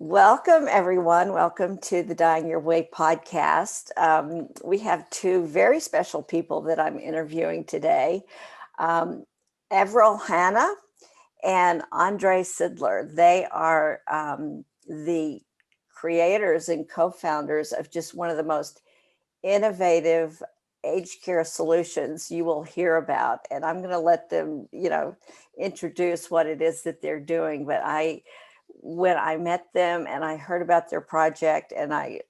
Welcome, everyone. Welcome to the Dying Your Way podcast. We have two very special people that I'm interviewing today. Avril, Hanna, and Sidler. They are the creators and co-founders of just one of the most innovative aged care solutions you will hear about. And I'm going to let them, introduce what it is that they're doing. But when I met them and I heard about their project and I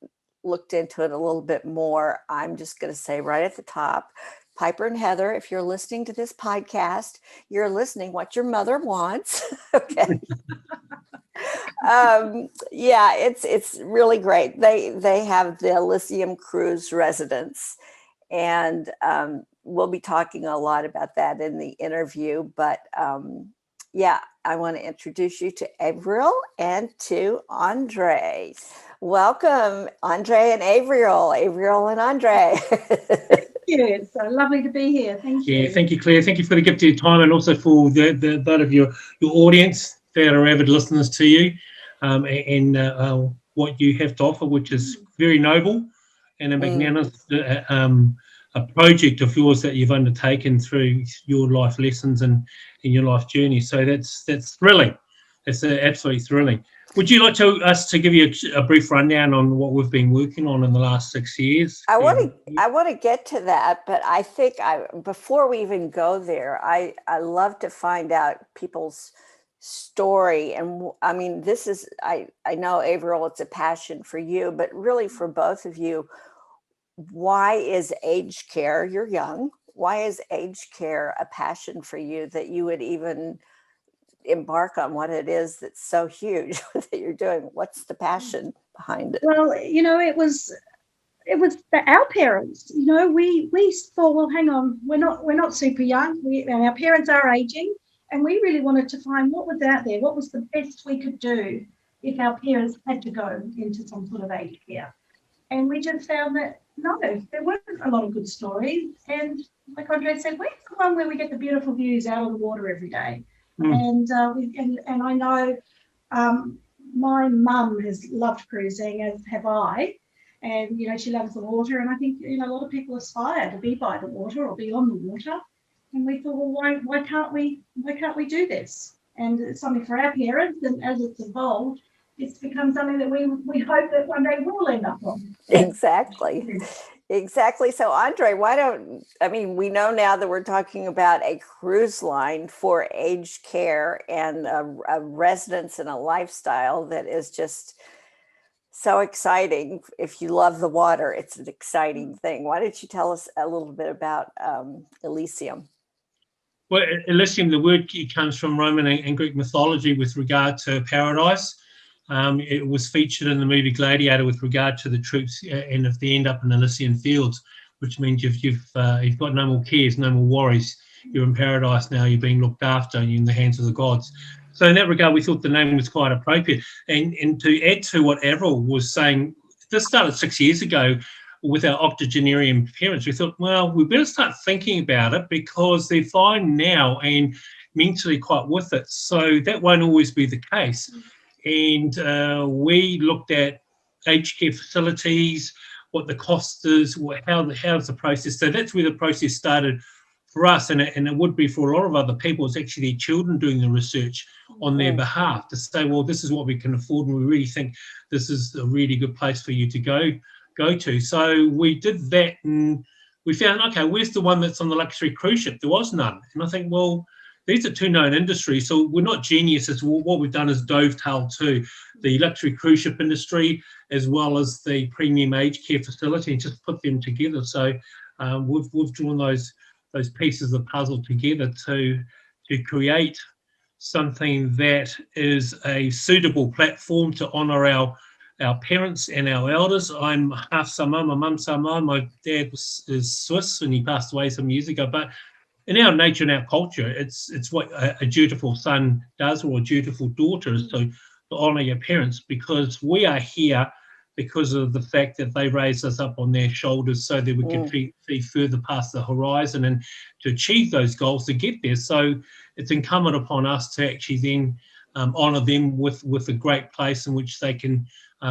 looked into it a little bit more, I'm just going to say right at the top, Piper and Heather, if you're listening to this podcast, you're listening what your mother wants. Okay. It's really great. They have the Elysium Cruise residence, and we'll be talking a lot about that in the interview. But I want to introduce you to Avril and to Andre. Welcome, Andre and Avril. Avril and Andre. It's so lovely to be here. Thank you. Yeah, thank you, Claire. Thank you for the gift of your time, and also for that of your audience that are avid listeners to you, and what you have to offer, which is very noble and a magnanimous a project of yours that you've undertaken through your life lessons and in your life journey. So that's thrilling. It's absolutely thrilling. Would you like us to give you a brief rundown on what we've been working on in the last 6 years? I want to get to that, but I think before we even go there, I love to find out people's story. And I mean, this is, I know, Avril, it's a passion for you, but really for both of you, why is aged care, you're young, why is aged care a passion for you that you would even embark on what it is that's so huge that you're doing? What's the passion behind it? Well, it was our parents. We thought, well, hang on, we're not super young. And our parents are aging, and we really wanted to find what was out there, what was the best we could do if our parents had to go into some sort of aged care. And we just found that no, there weren't a lot of good stories. And like Andre said, where's the one where we get the beautiful views out of the water every day? And I know my mum has loved cruising, as have I, and she loves the water. And I think a lot of people aspire to be by the water or be on the water. And we thought, well, why can't we do this? And it's something for our parents. And as it's evolved, it's become something that we hope that one day we'll end up on. Exactly. So, Andre, we know now that we're talking about a cruise line for aged care and a residence and a lifestyle that is just so exciting. If you love the water, it's an exciting thing. Why don't you tell us a little bit about Elysium? Well, Elysium, the word comes from Roman and Greek mythology with regard to paradise. It was featured in the movie Gladiator with regard to the troops, and if they end up in Elysian fields, which means you've got no more cares, no more worries. You're in paradise now. You're being looked after. You're in the hands of the gods. So in that regard, we thought the name was quite appropriate. And to add to what Avril was saying, this started 6 years ago with our octogenarian parents. We thought, well, we better start thinking about it because they're fine now and mentally quite with it. So that won't always be the case. And we looked at aged care facilities, what the cost is, how's the process. So that's where the process started for us, and it would be for a lot of other people. It's actually their children doing the research on their behalf to say, well, this is what we can afford, and we really think this is a really good place for you to go to. So we did that, and we found, okay, where's the one that's on the luxury cruise ship? There was none. And I think, well, these are two known industries, so we're not geniuses. What we've done is dovetail to the luxury cruise ship industry as well as the premium aged care facility and just put them together. So we've drawn those pieces of the puzzle together to create something that is a suitable platform to honour our parents and our elders. I'm half Samoan, my mum's Samoan, my dad is Swiss and he passed away some years ago, but in our nature and our culture, it's what a dutiful son does or a dutiful daughter is to honour your parents, because we are here because of the fact that they raised us up on their shoulders so that we could see further past the horizon and to achieve those goals, to get there. So it's incumbent upon us to actually then honour them with a great place in which they can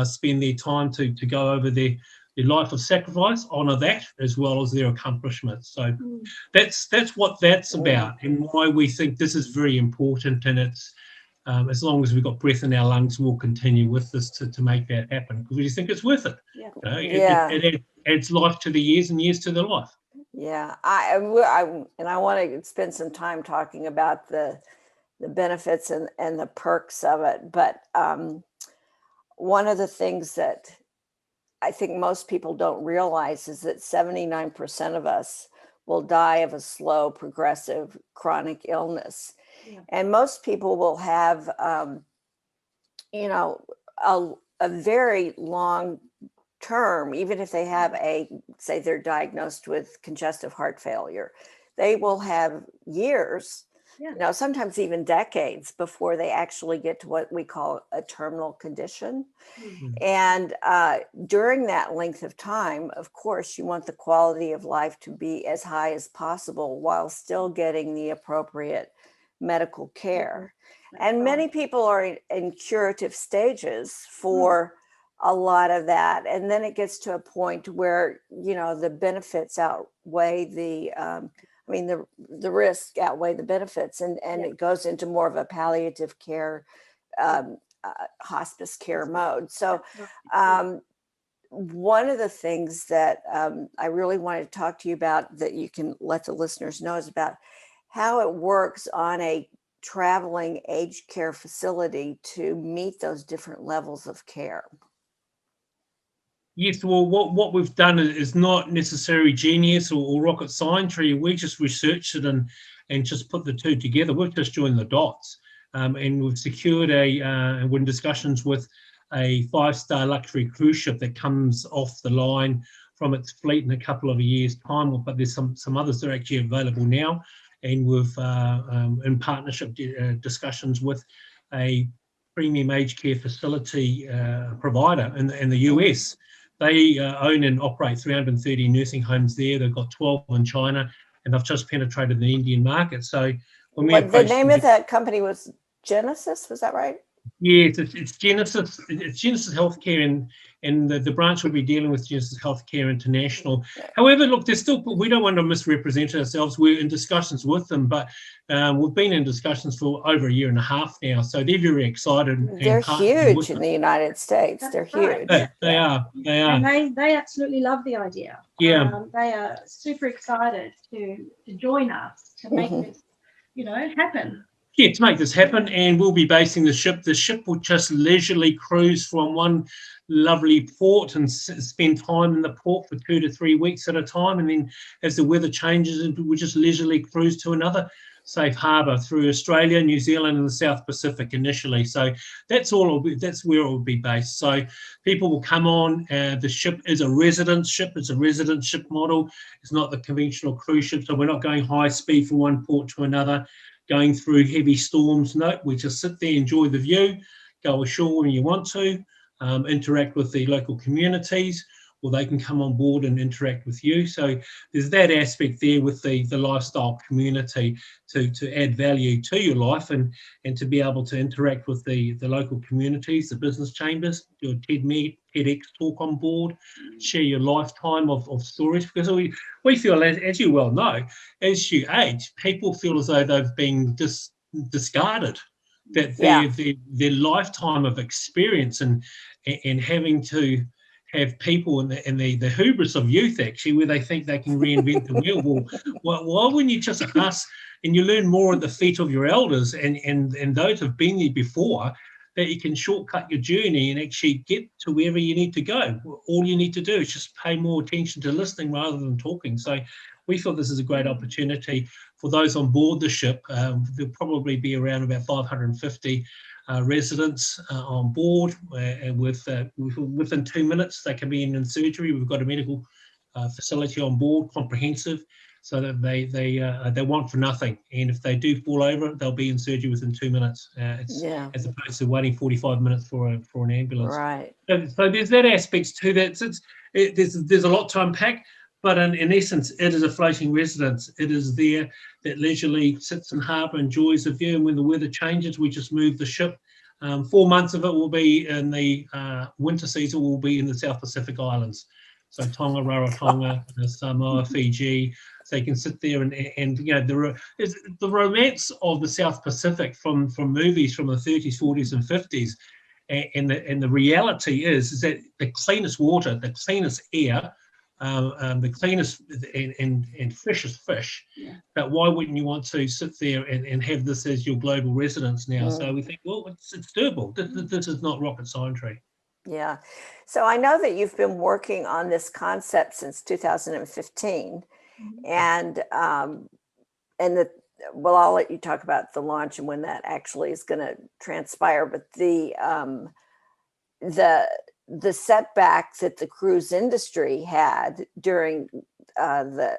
spend their time to go over their life of sacrifice, honour that as well as their accomplishments. So that's what that's about, and why we think this is very important. And it's as long as we've got breath in our lungs, we'll continue with this to make that happen, because we just think it's worth it. It adds life to the years and years to the life. Yeah, I want to spend some time talking about the benefits and the perks of it. But one of the things that I think most people don't realize is that 79% of us will die of a slow, progressive, chronic illness. Yeah. And most people will have, a very long term, even if they have say they're diagnosed with congestive heart failure, they will have years, sometimes even decades before they actually get to what we call a terminal condition. Mm-hmm. And during that length of time, of course, you want the quality of life to be as high as possible while still getting the appropriate medical care. And many people are in curative stages for a lot of that. And then it gets to a point where, the benefits outweigh the risk outweigh the benefits, and it goes into more of a palliative care, hospice care mode. So one of the things that I really wanted to talk to you about, that you can let the listeners know, is about how it works on a traveling aged care facility to meet those different levels of care. Yes, well, what we've done is not necessarily genius or rocket science. We just researched it and just put the two together. We've just joined the dots, and we've secured and we're in discussions with a 5-star luxury cruise ship that comes off the line from its fleet in a couple of years' time. But there's some others that are actually available now, and we've in partnership discussions with a premium aged care facility provider in the US. They own and operate 330 nursing homes there. They've got 12 in China, and they've just penetrated the Indian market. So when we the name of that company was Genesis, was that right? Yes, it's Genesis. It's Genesis Healthcare, and the branch will be dealing with Genesis Healthcare International. However, look, there's still, we don't want to misrepresent ourselves. We're in discussions with them, but we've been in discussions for over a year and a half now. So they're very excited. They're huge in the United States. They're huge. They are. And they absolutely love the idea. Yeah. They are super excited to join us to make this, happen. Yeah, to make this happen, and we'll be basing the ship. The ship will just leisurely cruise from one lovely port and spend time in the port for 2 to 3 weeks at a time, and then as the weather changes, we'll just leisurely cruise to another safe harbour through Australia, New Zealand, and the South Pacific initially. So that's all. That's where it will be based. So people will come on. The ship is a residence ship. It's a residence ship model. It's not the conventional cruise ship. So we're not going high speed from one port to another, going through heavy storms. No, we just sit there, enjoy the view, go ashore when you want to, interact with the local communities, or they can come on board and interact with you. So there's that aspect there with the lifestyle community to add value to your life and to be able to interact with the local communities, the business chambers, your TEDx talk on board, share your lifetime of stories, because we feel, as you well know, as you age, people feel as though they've been discarded, that their lifetime of experience and having to have people in the hubris of youth, actually, where they think they can reinvent the wheel. Well, why wouldn't you just ask, and you learn more at the feet of your elders and those who've been there before, that you can shortcut your journey and actually get to wherever you need to go. All you need to do is just pay more attention to listening rather than talking. So we feel this is a great opportunity for those on board the ship. There'll probably be around about 550 residents on board, and within 2 minutes they can be in surgery. We've got a medical facility on board, comprehensive, so that they want for nothing, and if they do fall over, they'll be in surgery within 2 minutes, as opposed to waiting 45 minutes for an ambulance. Right. So there's that aspect to that. There's a lot to unpack, But in essence, it is a floating residence. It is there that leisurely sits in harbour, enjoys the view, and when the weather changes, we just move the ship. 4 months of it will be in the winter season, will be in the South Pacific Islands. So Tonga, Rarotonga, Samoa, Fiji. So you can sit there and you know, the romance of the South Pacific from movies from the 30s, 40s, and 50s. And the reality is that the cleanest water, the cleanest air, the cleanest and freshest fish. Yeah. But why wouldn't you want to sit there and have this as your global residence now? So we think, well, it's doable. This is not rocket science. Yeah. So I know that you've been working on this concept since 2015, and well, I'll let you talk about the launch and when that actually is going to transpire. But the setback that the cruise industry had during the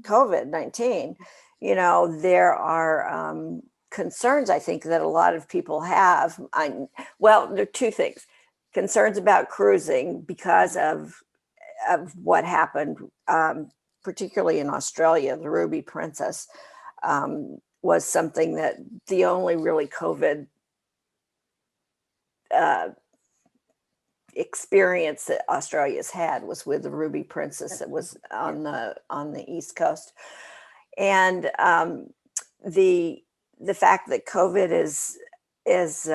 COVID-19, you know, there are concerns, I think, that a lot of people have. Well, there are two things: concerns about cruising because of what happened, particularly in Australia. The Ruby Princess was something that the only really COVID experience that Australia's had was with the Ruby Princess that was on the East Coast. And the fact that COVID is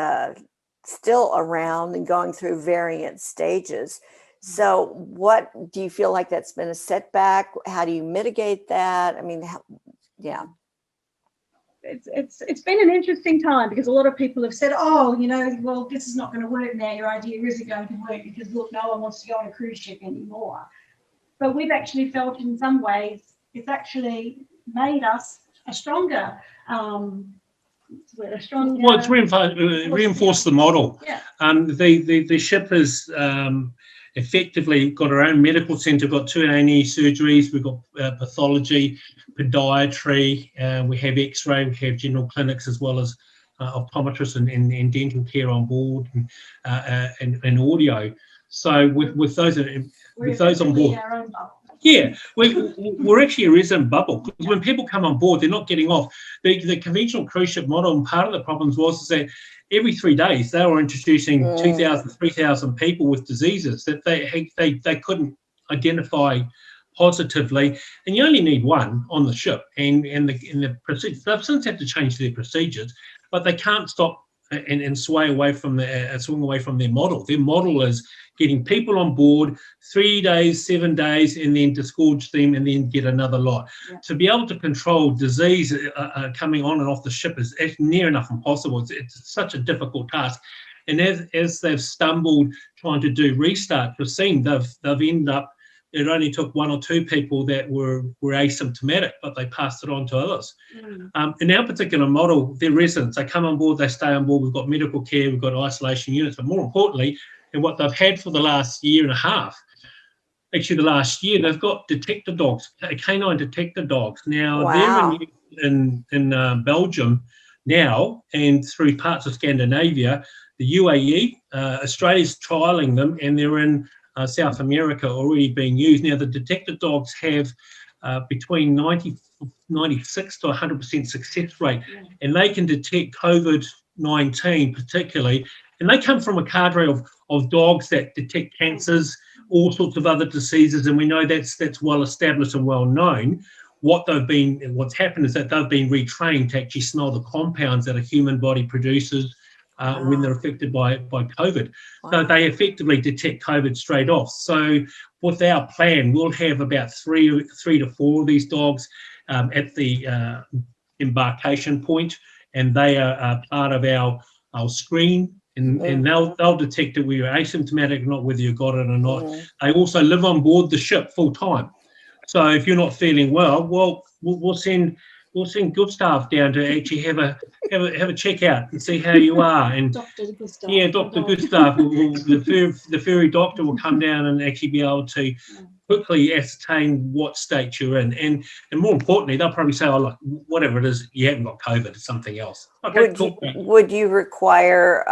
still around and going through variant stages. So what do you feel like that's been a setback? How do you mitigate that? I mean, yeah. It's been an interesting time because a lot of people have said, oh, you know, well, this is not going to work now. Your idea isn't going to work because, look, no one wants to go on a cruise ship anymore. But we've actually felt in some ways it's actually made us a stronger Well, it's reinforced the model. Yeah. The ship has effectively got our own medical centre, got 2 A&E surgeries, we've got pathology, podiatry, we have x-ray, we have general clinics as well as optometrists and dental care on board and audio. So with those on board, yeah, we're actually a resident bubble because when people come on board, they're not getting off. The conventional cruise ship model, and part of the problems was that every 3 days they were introducing 2,000, 3,000 people with diseases that they couldn't identify positively, and you only need one on the ship. And the procedures, they've since had to change their procedures, but they can't stop and swing away from their model. Their model is getting people on board 3 days, 7 days, and then disgorge them and then get another lot. Yeah. To be able to control disease coming on and off the ship is near enough impossible. It's such a difficult task. And as they've stumbled trying to do restarts, we've seen they've ended up, it only took 1 or 2 people that were asymptomatic, but they passed it on to others. In our particular model, they're residents. They come on board, they stay on board. We've got medical care, we've got isolation units, but more importantly, and what they've had for the last year and a half, actually the last year, they've got detector dogs, canine detector dogs. Now, wow. They're in Belgium now, and through parts of Scandinavia, the UAE, Australia's trialling them, and they're in South America already being used. Now, the detector dogs have between 96 to 100% success rate, and they can detect COVID-19 particularly, and they come from a cadre of dogs that detect cancers, all sorts of other diseases, and we know that's well established and well known. What's happened is that they've been retrained to actually smell the compounds that a human body produces when they're affected by COVID. Wow. So they effectively detect COVID straight off. So with our plan, we'll have about three to four of these dogs at the embarkation point, and they are part of our screen. And they'll detect that we are asymptomatic, not whether you got it or not. They also live on board the ship full time. So if you're not feeling well, we'll send good staff down to actually have a check out and see how you are. And Dr. Gustav, Dr. Gustav, the furry doctor will come down and actually be able to quickly ascertain what state you're in. And more importantly, they'll probably say, oh, look, whatever it is, you haven't got COVID, it's something else. Okay, would you require,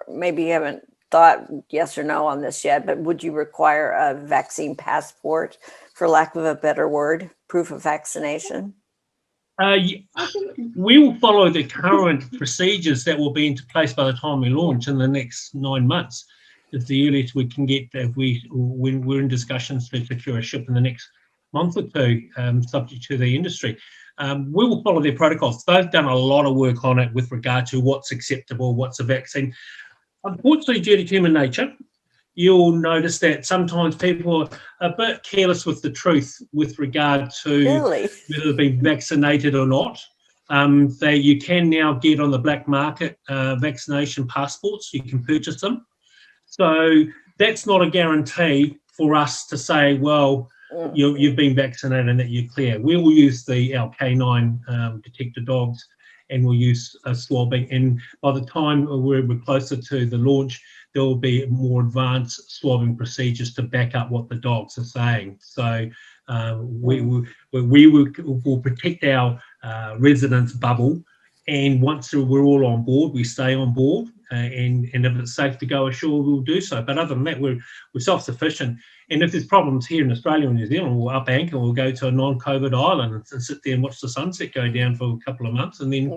maybe you haven't thought yes or no on this yet, but would you require a vaccine passport, for lack of a better word, proof of vaccination? We will follow the current procedures that will be into place by the time we launch in the next 9 months. It's the earliest we can get if we're in discussions to secure a ship in the next month or two, subject to the industry. We will follow their protocols. They've done a lot of work on it with regard to what's acceptable, what's a vaccine. Unfortunately, due to human nature, you'll notice that sometimes people are a bit careless with the truth with regard to Really? whether they've been vaccinated or not. You can now get on the black market vaccination passports. You can purchase them. So that's not a guarantee for us to say, well, you've been vaccinated and that you're clear. We will use our canine detector dogs, and we'll use swabbing. And by the time we're closer to the launch, there will be more advanced swabbing procedures to back up what the dogs are saying. So we will protect our residents' bubble, and once we're all on board, we stay on board. And if it's safe to go ashore, we'll do so. But other than that, we're self-sufficient. And if there's problems here in Australia and New Zealand, we'll up anchor, we'll go to a non-COVID island and sit there and watch the sunset go down for a couple of months. And then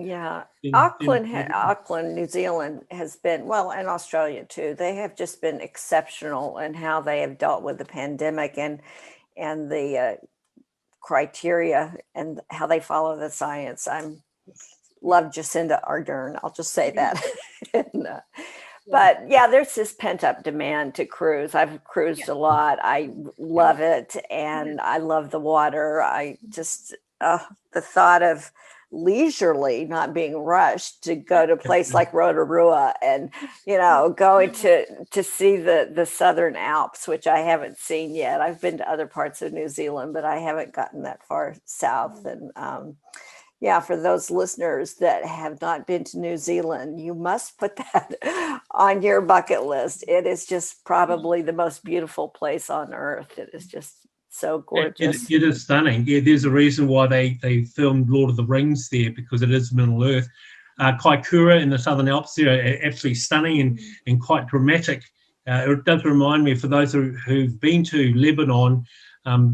Auckland, New Zealand has been, well, and Australia too, they have just been exceptional in how they have dealt with the pandemic and the criteria and how they follow the science. Love Jacinda Ardern, I'll just say that. But yeah, there's this pent up demand to cruise. I've cruised a lot. I love it. And I love the water. I just, the thought of leisurely, not being rushed to go to a place like Rotorua and, going to see the Southern Alps, which I haven't seen yet. I've been to other parts of New Zealand, but I haven't gotten that far south. And, for those listeners that have not been to New Zealand, you must put that on your bucket list. It is just probably the most beautiful place on earth. It is just so gorgeous. It is stunning. Yeah, there's a reason why they filmed Lord of the Rings there, because it is Middle Earth. Kaikoura in the Southern Alps there are absolutely stunning and quite dramatic. It does remind me, for those who've been to Lebanon,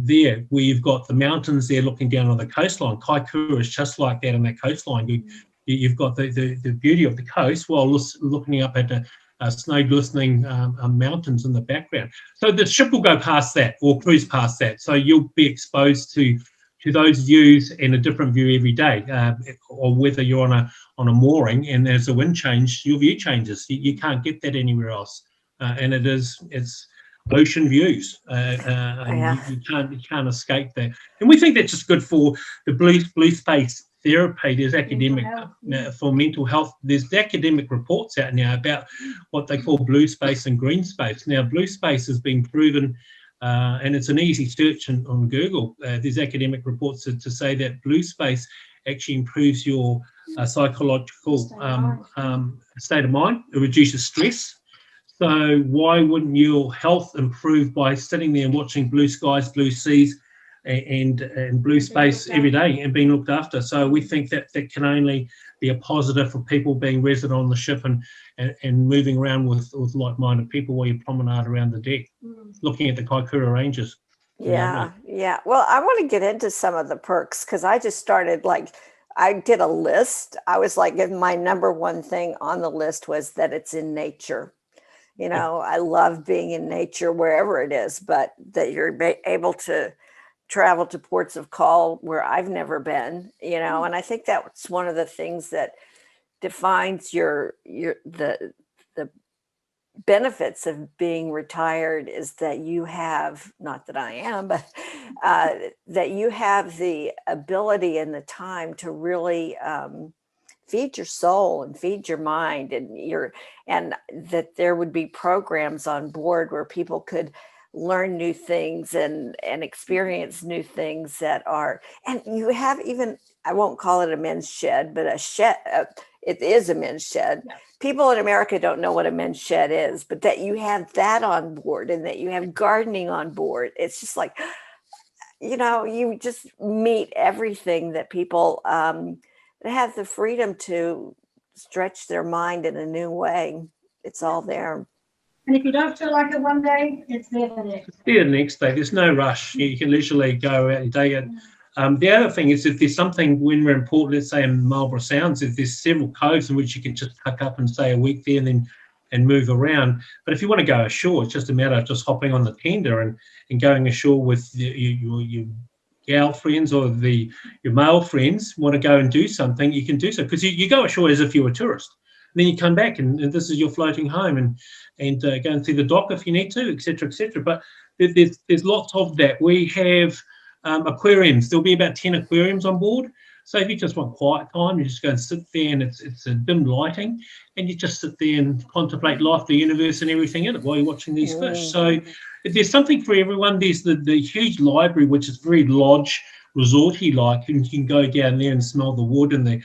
there where you've got the mountains there looking down on the coastline. Kaikoura is just like that on that coastline. You've got the beauty of the coast while looking up at the snow glistening mountains in the background. So the ship will go past that or cruise past that. So you'll be exposed to those views and a different view every day, or whether you're on a mooring and there's a wind change, your view changes. You can't get that anywhere else, and it's ocean views, and you can't escape that. And we think that's just good for the blue space therapy. There's academic for mental health. There's academic reports out now about what they call blue space and green space. Now, blue space has been proven, and it's an easy search on Google. There's academic reports to say that blue space actually improves your psychological state of mind. It reduces stress. So why wouldn't your health improve by sitting there and watching blue skies, blue seas, and blue space every day and being looked after? So we think that can only be a positive for people being resident on the ship and moving around with like-minded people while you promenade around the deck, looking at the Kaikoura Ranges. Yeah. Well, I want to get into some of the perks, because I just started, I did a list. I was like, my number one thing on the list was that it's in nature. I love being in nature wherever it is, but that you're able to travel to ports of call where I've never been, and I think that's one of the things that defines the benefits of being retired, is that you have, not that I am, but that you have the ability and the time to really feed your soul and feed your mind, and that there would be programs on board where people could learn new things and experience new things that are, and you have even, I won't call it a men's shed, but a shed, it is a men's shed. Yes. People in America don't know what a men's shed is, but that you have that on board and that you have gardening on board. It's just like, you just meet everything that people have the freedom to stretch their mind in a new way. It's all there. And if you don't feel like it one day, it's there the next. It's there the next day. There's no rush. You can literally go out your day. The other thing is, if there's something when we're in Port, let's say in Marlborough Sounds, if there's several coves in which you can just tuck up and stay a week there and move around. But if you want to go ashore, it's just a matter of just hopping on the tender and going ashore with your gal friends or your male friends want to go and do something, you can do so, because you go ashore as if you were a tourist. And then you come back and this is your floating home and go and see the dock if you need to, etc., etc. But there's lots of that. We have aquariums. There'll be about 10 aquariums on board. So if you just want quiet time, you just go and sit there, and it's a dim lighting, and you just sit there and contemplate life, the universe, and everything in it while you're watching these fish. So there's something for everyone. There's the huge library, which is very lodge resorty like, and you can go down there and smell the wood and the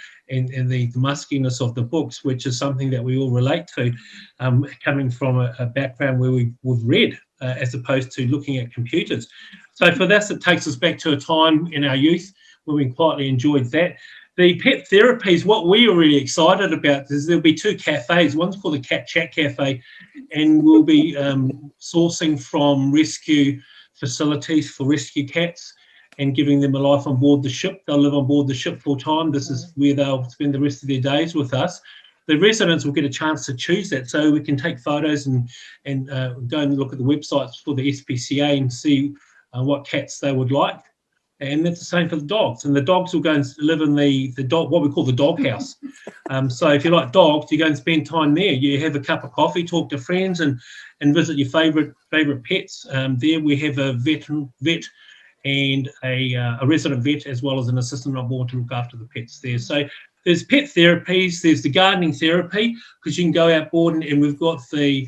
muskiness of the books, which is something that we all relate to, coming from a background where we've read as opposed to looking at computers. So for this, it takes us back to a time in our youth where we quietly enjoyed that. The pet therapies, what we are really excited about is there'll be 2 cafes. One's called the Cat Chat Cafe, and we'll be sourcing from rescue facilities for rescue cats and giving them a life on board the ship. They'll live on board the ship full time. This is where they'll spend the rest of their days with us. The residents will get a chance to choose that, so we can take photos and go and look at the websites for the SPCA and see what cats they would like. And that's the same for the dogs. And the dogs will go and live in the dog, what we call the dog house. So if you like dogs, you go and spend time there. You have a cup of coffee, talk to friends, and visit your favourite pets. There we have a vet and a resident vet, as well as an assistant on board to look after the pets there. So there's pet therapies, there's the gardening therapy, because you can go outboard and we've got the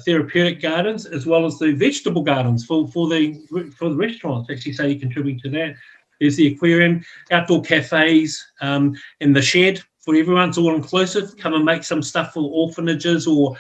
therapeutic gardens as well as the vegetable gardens for the restaurants, actually, so you contribute to that. There's the aquarium, outdoor cafes, and the shed for everyone. It's all inclusive. Come and make some stuff for orphanages or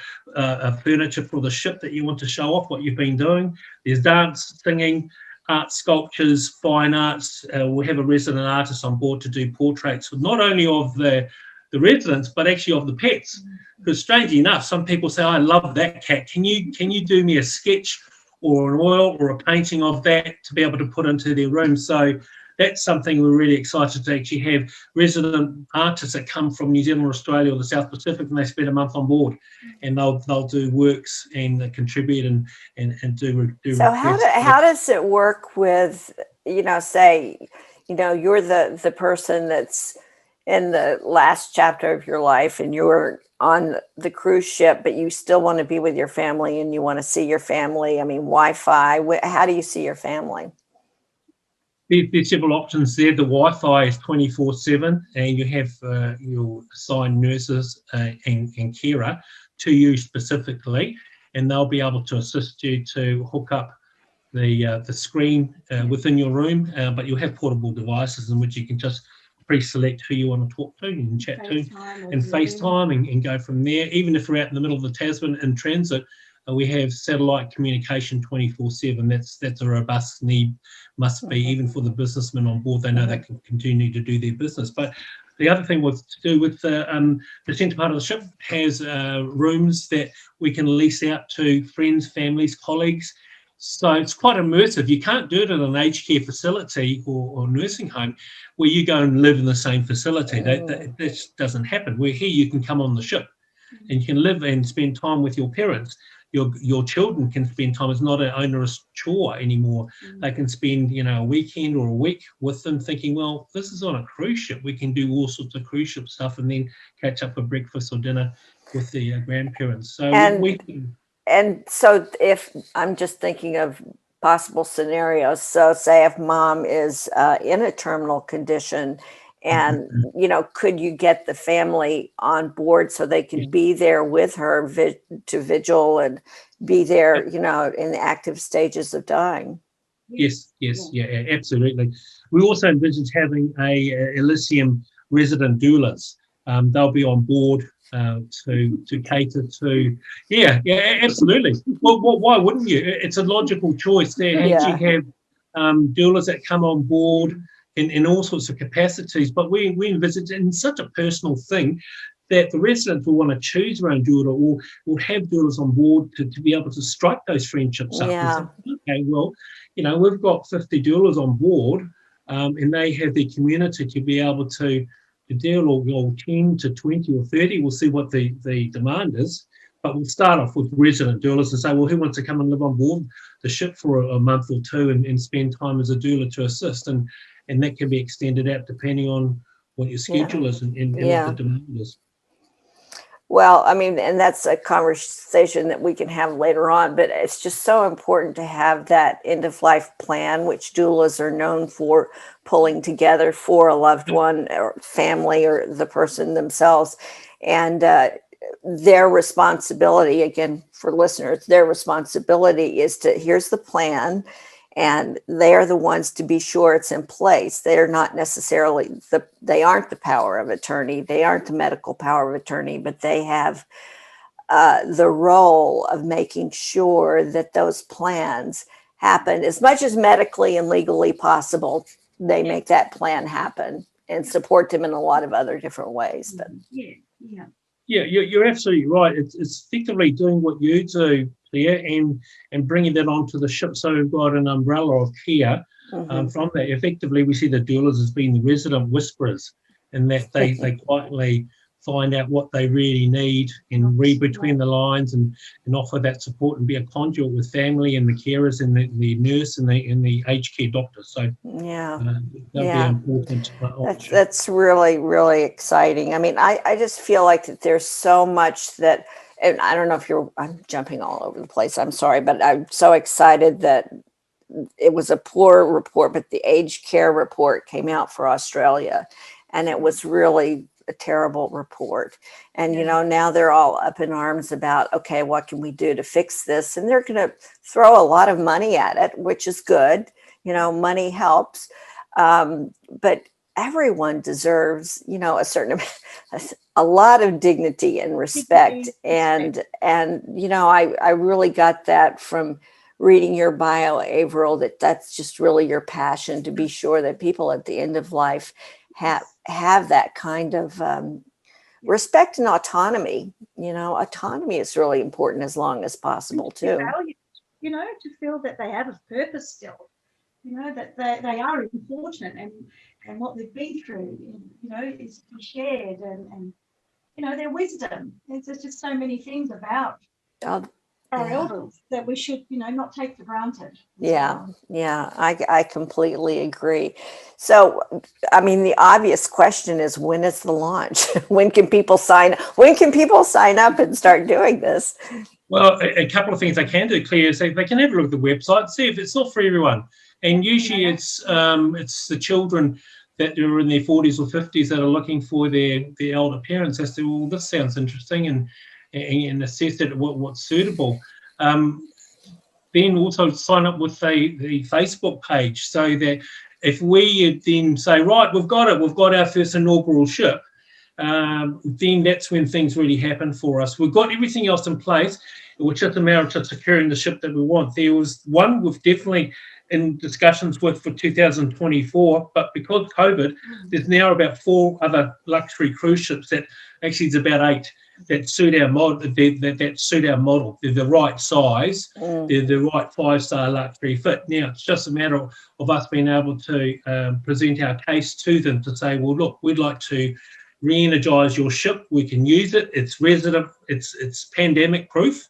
furniture for the ship that you want to show off what you've been doing. There's dance, singing, art, sculptures, fine arts. We have a resident artist on board to do portraits, not only of the residents, but actually of the pets. Because strangely enough, some people say, I love that cat. Can you do me a sketch or an oil or a painting of that to be able to put into their room? So that's something we're really excited to actually have resident artists that come from New Zealand or Australia or the South Pacific, and they spend a month on board, and they'll do works and contribute and do. So how does it work with, say, you're the person that's in the last chapter of your life and you're on the cruise ship, but you still want to be with your family and you want to see your family. I mean, Wi-Fi, how do you see your family? There's several options there. The Wi-Fi is 24/7, and you have your assigned nurses and carer to you specifically, and they'll be able to assist you to hook up the screen within your room, but you'll have portable devices in which you can just pre-select who you want to talk to and chat to and FaceTime and go from there. Even if we're out in the middle of the Tasman in transit, we have satellite communication 24/7. That's a robust need, must be, even for the businessmen on board. They know they can continue to do their business. But the other thing was to do with the centre part of the ship has rooms that we can lease out to friends, families, colleagues. So it's quite immersive. You can't do it in an aged care facility or nursing home where you go and live in the same facility. That just doesn't happen. Where here you can come on the ship and you can live and spend time with your parents. Your children can spend time. It's not an onerous chore anymore. They can spend, a weekend or a week with them thinking, well, this is on a cruise ship. We can do all sorts of cruise ship stuff and then catch up for breakfast or dinner with the grandparents. So And so if I'm just thinking of possible scenarios, so say if mom is in a terminal condition and, could you get the family on board so they could be there with her to vigil and be there, in the active stages of dying? Yes, yeah, absolutely. We also envisage having a Elysium resident doulas. They'll be on board to cater to, absolutely. Well, why wouldn't you? It's a logical choice. They actually have doulas that come on board in all sorts of capacities, but we envisage in such a personal thing. that the residents will want to choose their own doula or will have doulas on board to be able to strike those friendships up. Yeah. And say, okay, well, we've got 50 doulas on board, and they have their community to be able to deal, or 10 to 20 or 30. We'll see what the demand is. But we'll start off with resident doulas and say, well, who wants to come and live on board the ship for a month or two and spend time as a doula to assist? And that can be extended out depending on what your schedule is and what the demand is. Well, I mean, and that's a conversation that we can have later on, but it's just so important to have that end-of-life plan, which doulas are known for pulling together for a loved one or family or the person themselves. And their responsibility, again, for listeners, their responsibility is to, here's the plan, and they're the ones to be sure it's in place. They're not necessarily, they aren't the power of attorney. They aren't the medical power of attorney, but they have the role of making sure that those plans happen as much as medically and legally possible. They make that plan happen and support them in a lot of other different ways. But yeah, you're absolutely right. It's effectively doing what you do, Claire, and bringing that onto the ship. So we've got an umbrella of care from that. Effectively, we see the doulas as being the resident whisperers, and that they quietly find out what they really need and read between the lines and offer that support and be a conduit with family and the carers and the nurse and the aged care doctor. So that'll be important. That's really, really exciting. I mean, I just feel like that there's so much that, and I don't know if I'm jumping all over the place. I'm sorry, but I'm so excited that it was a poor report, but the aged care report came out for Australia, and it was really a terrible report. And, now they're all up in arms about, okay, what can we do to fix this? And they're going to throw a lot of money at it, which is good. Money helps. But everyone deserves, a lot of dignity and respect. And I really got that from reading your bio, Avril, that's just really your passion, to be sure that people at the end of life have that kind of respect and autonomy. Autonomy is really important as long as possible too. To feel that they have a purpose still, that they are important, and what they've been through, is to be shared, and their wisdom. There's just so many things about our elders that we should, not take for granted. I completely agree. So, I mean, the obvious question is, when is the launch? When can people sign up and start doing this? Well, a couple of things they can do, Claire, is they can have a look at the website, see if it's not for everyone. And usually it's the children that are in their 40s or 50s that are looking for their elder parents as to, well, this sounds interesting, and assess that what's suitable. Then also sign up with the Facebook page, so that if we then say, right, we've got our first inaugural ship, then that's when things really happen for us. We've got everything else in place, which is a matter of securing the ship that we want. There was one we've definitely in discussions with for 2024, but because COVID, there's now about 4 other luxury cruise ships that actually it's about 8 that suit our model. That suit our model. They're the right size. They're the right 5-star luxury fit. Now it's just a matter of us being able to present our case to them to say, well, look, we'd like to re-energize your ship. We can use it. It's resident. It's pandemic proof.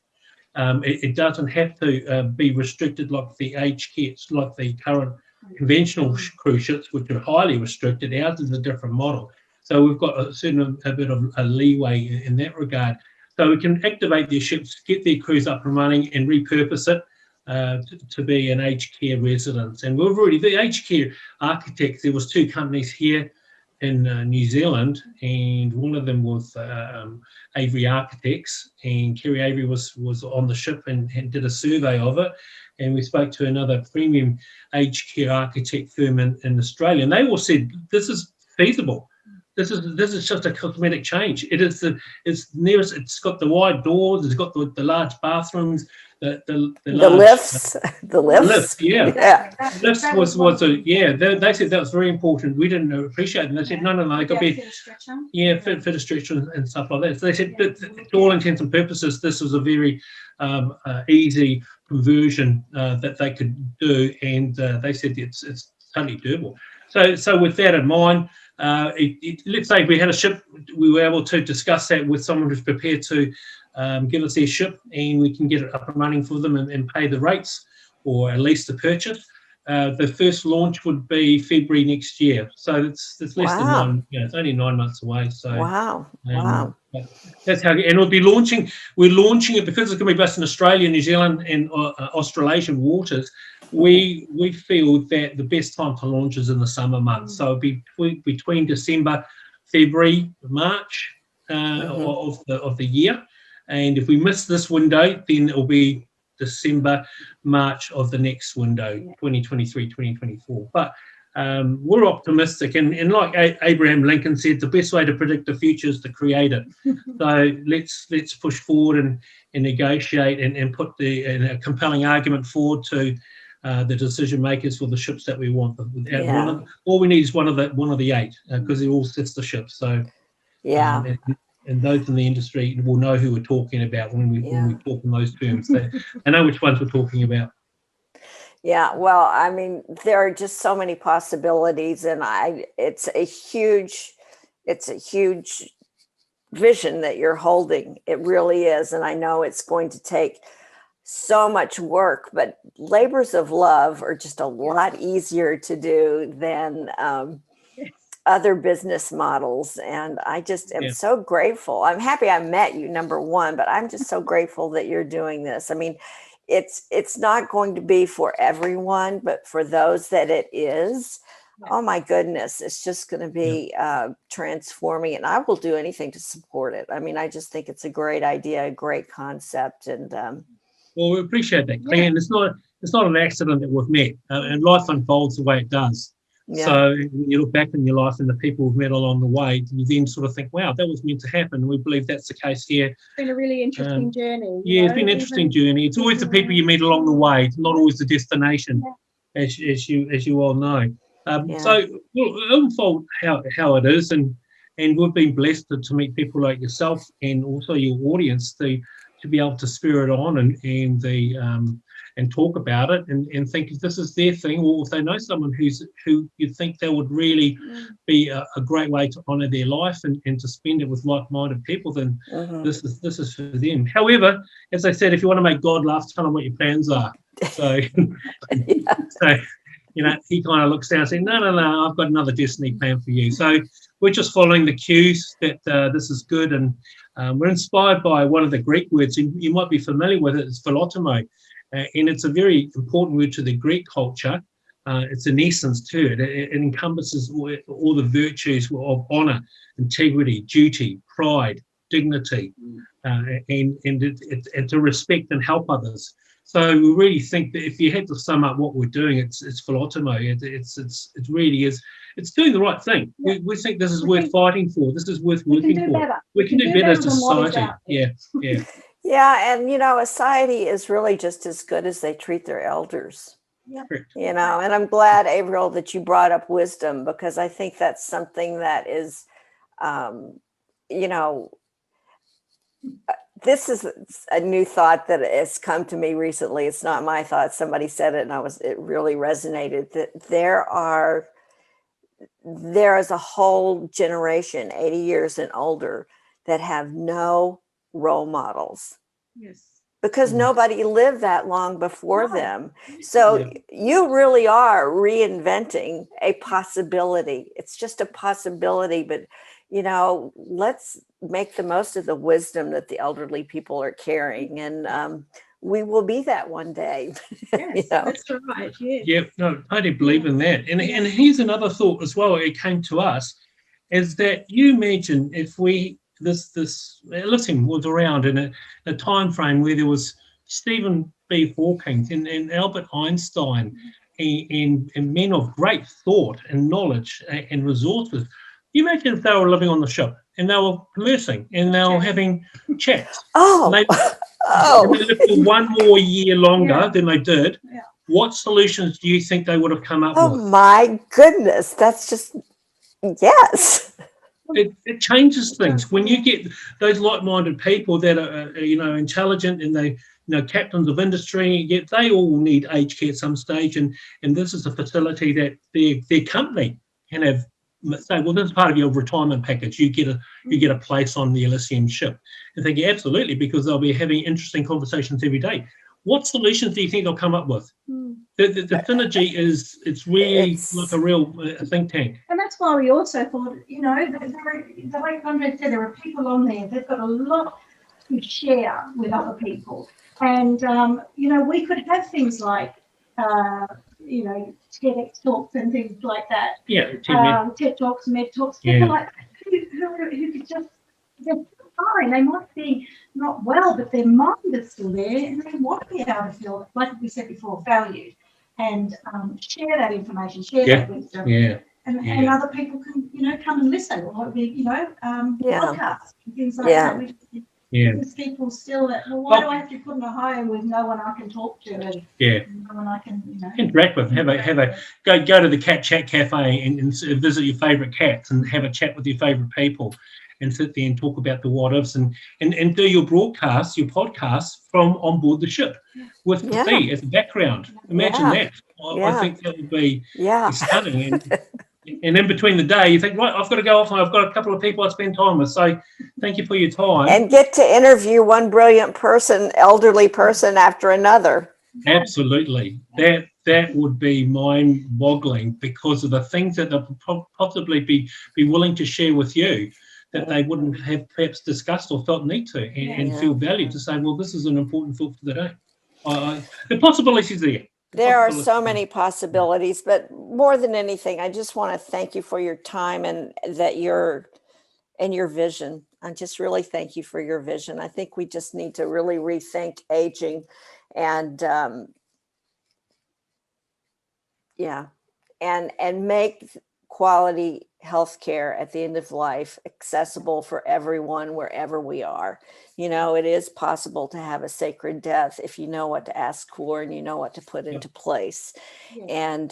It doesn't have to be restricted like the aged care, like the current conventional cruise ships, which are highly restricted. Ours is a different model. So we've got a bit of a leeway in that regard. So we can activate their ships, get their crews up and running, and repurpose it to be an aged care residence. And the aged care architects, there was 2 companies here in New Zealand, and one of them was Avery Architects, and Kerry Avery was on the ship and did a survey of it. And we spoke to another premium aged care architect firm in Australia, and they all said this is feasible. This is just a cosmetic change. It's got the wide doors, it's got the large bathrooms, the The large, lifts, the lifts. yeah. Yeah. Lifts was they said that was very important. We didn't appreciate it. And they said, no, they got to be, fit a stretcher and stuff like that. So they said, that to all intents and purposes, this was a very easy conversion that they could do. And they said it's totally doable. So with that in mind, let's say we had a ship, we were able to discuss that with someone who's prepared to give us their ship, and we can get it up and running for them and pay the rates, or at least the purchase. The first launch would be February next year, so it's less than nine. It's only 9 months away. So Wow. That's how, and we'll be launching. We're launching it because it's going to be based in Australia, New Zealand, and Australasian waters. We feel that the best time to launch is in the summer months. So it'll be between December, February, March of the year. And if we miss this window, then it'll be December, March of the next window, 2023, 2024. But we're optimistic. And like Abraham Lincoln said, the best way to predict the future is to create it. So let's push forward and negotiate and put a compelling argument forward to the decision makers for the ships that we want. All we need is one of the 8, because they're all sister ships. So and those in the industry will know who we're talking about when we talk in those terms. I know which ones we're talking about. Yeah, well, I mean, there are just so many possibilities, and it's a huge vision that you're holding. It really is, and I know it's going to take so much work, but labors of love are just a lot easier to do than other business models. And I just am so grateful. I'm happy I met you, number one, but I'm just so grateful that you're doing this. I mean, it's not going to be for everyone, but for those that it is, oh my goodness, it's just going to be transforming, and I will do anything to support it. I mean, I just think it's a great idea, a great concept. And well, we appreciate that, Claire. And it's not an accident that we've met, and life unfolds the way it does. So when you look back in your life and the people we've met along the way, you then sort of think, wow, that was meant to happen. And we believe that's the case here. It's been a really interesting journey. It's been an interesting journey. It's always the people you meet along the way. It's not always the destination, as you all know. So we'll unfold how it is. And we've been blessed to meet people like yourself and also your audience to be able to spur it on and talk about it and think if this is their thing, or if they know someone who you think that would really be a great way to honour their life and to spend it with like-minded people, then this is for them. However, as I said, if you want to make God laugh, tell him what your plans are. So, he kind of looks down and says, no, I've got another destiny plan for you. So we're just following the cues that this is good, and we're inspired by one of the Greek words, and you might be familiar with it. It's Philotimo. And it's a very important word to the Greek culture. It's an essence to it. It encompasses all the virtues of honour, integrity, duty, pride, dignity, and to respect and help others. So we really think that if you had to sum up what we're doing, it's Philotimo. It really is. It's doing the right thing. We think this is worth fighting for. This is worth working for. We can do better as a society. Yeah. Yeah, and a society is really just as good as they treat their elders. Yeah. And I'm glad, Avril, that you brought up wisdom, because I think that's something that is, this is a new thought that has come to me recently. It's not my thought. Somebody said it, and it really resonated, that there is a whole generation, 80 years and older, that have no role models. Yes. Because nobody lived that long before them. So you really are reinventing a possibility. It's just a possibility, but let's make the most of the wisdom that the elderly people are carrying, and we will be that one day. Yes, that's right. Yeah, no, I do believe in that. And here's another thought as well. It came to us, is that you imagine if this Philotimo was around in a time frame where there was Stephen B. Hawking and Albert Einstein and men of great thought and knowledge and resources. You imagine if they were living on the ship and they were conversing and they were having chats. Oh, they lived for one more year longer than they did, Yeah. what solutions do you think they would have come up oh with? my goodness. That's just, yes. It changes things when you get those like-minded people that are intelligent, and they captains of industry. Yet they all need aged care at some stage, and this is a facility that their company can have say, well, this is part of your retirement package. You get a place on the Elysium ship. And thinking absolutely, because they'll be having interesting conversations every day. What solutions do you think they'll come up with? The synergy it's really like a real think tank. And that's why we also thought, like Andre said, there are people on there. They've got a lot to share with other people. And, we could have things like, TEDx talks and things like that. Yeah, TED Talks, Med Talks, people like who could just, they're fine. They might be not well, but their mind is still there, and they want to be able to feel, like we said before, valued, and share that information, share that wisdom. And other people can, come and listen, or podcasts and things like that. Because people still, why do I have to put in a home with no one I can talk to, and no one I can, interact with? Go to the Cat Chat Cafe and visit your favourite cats and have a chat with your favourite people, and sit there and talk about the what ifs, and do your broadcasts, your podcasts from on board the ship with the sea as a background. Imagine that. I think that would be stunning. And in between the day, you think, right, I've got to go off, and I've got a couple of people I spend time with. So thank you for your time. And get to interview one brilliant person, elderly person after another. Absolutely. That would be mind-boggling, because of the things that they'll possibly be willing to share with you that they wouldn't have perhaps discussed or felt need to, and feel valued to say, well, this is an important thought for the day. The possibilities there. There are so many possibilities, but more than anything, I just want to thank you for your time and your vision. I just really thank you for your vision. I think we just need to really rethink aging, and and make quality healthcare at the end of life accessible for everyone wherever we are. It is possible to have a sacred death if you know what to ask for and you know what to put into place. And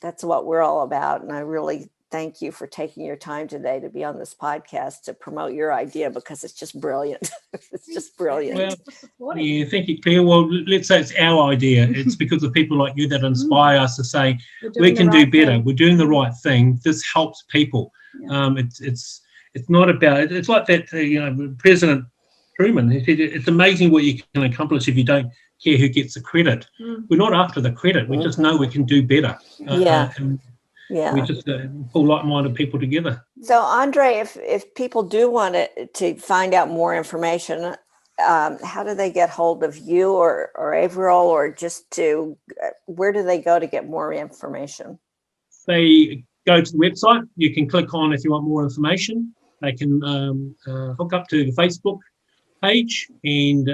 that's what we're all about. And I really thank you for taking your time today to be on this podcast to promote your idea, because it's just brilliant. It's just brilliant. Well, thank you, Claire. Well, let's say it's our idea. It's because of people like you that inspire us to say we can do better. We're doing the right thing. This helps people. It's not about. It's like that. President Truman. He said, it's amazing what you can accomplish if you don't care who gets the credit. We're not after the credit. We just know we can do better. We just pull like-minded people together. So, Andre, if people do want to find out more information, how do they get hold of you or Avril, or just where do they go to get more information? They go to the website. You can click on if you want more information. They can hook up to the Facebook page and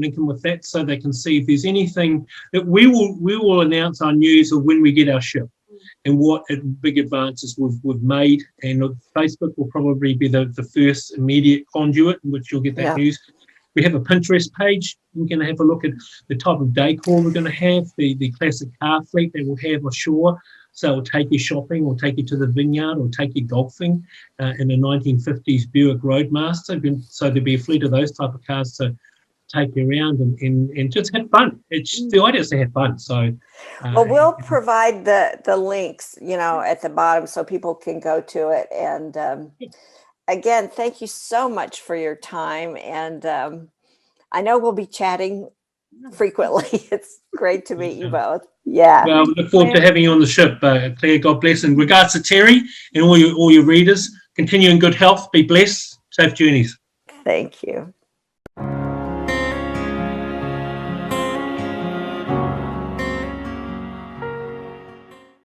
link them with that, so they can see if there's anything that we will announce our news of when we get our ship and what big advances we've made. And Facebook will probably be the first immediate conduit in which you'll get that news. We have a Pinterest page. You can have a look at the type of decor we're going to have, the classic car fleet that we'll have ashore. So it'll take you shopping, or take you to the vineyard, or take you golfing in a 1950s Buick Roadmaster. So there'll be a fleet of those type of cars to take you around and just have fun. The idea is to have fun. So, well, we'll provide the links, at the bottom, so people can go to it. And again, thank you so much for your time. And I know we'll be chatting frequently. It's great to meet you both. Yeah. Well, we look forward to having you on the ship, Claire. God bless. And regards to Terry and all your readers, continue in good health. Be blessed. Safe journeys. Thank you.